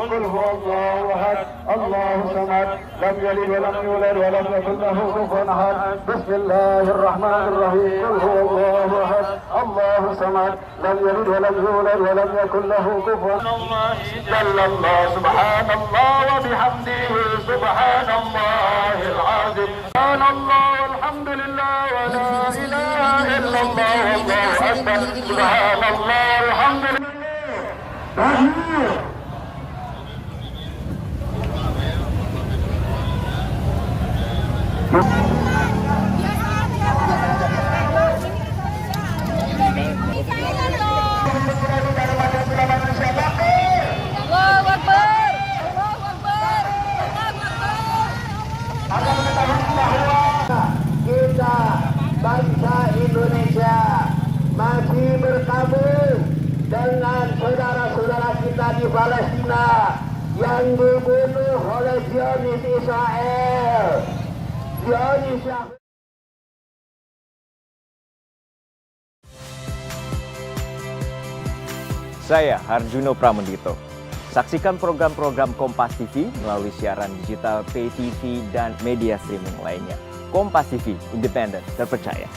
قل هو الله أحد الله الصمد لم يلد ولم يولد ولم يكن له كفوا أحد بسم الله الرحمن الرحيم قل هو الله أحد الله الصمد لم يلد ولم يولد ولم يكن له كفوا الله جل الله سبحان الله وبحمده سبحان الله العظيم سبحان الله والحمد لله ولا إله إلا الله والله أكبر سبحان الله والحمد لله. Kita bangsa Indonesia masih berkabung dengan saudara-saudara kita di Palestina yang dibunuh oleh Zionis Israel. Saya Harjuno Pramendito. Saksikan program-program Kompas TV melalui siaran digital, pay TV, dan media streaming lainnya. Kompas TV, independen, terpercaya.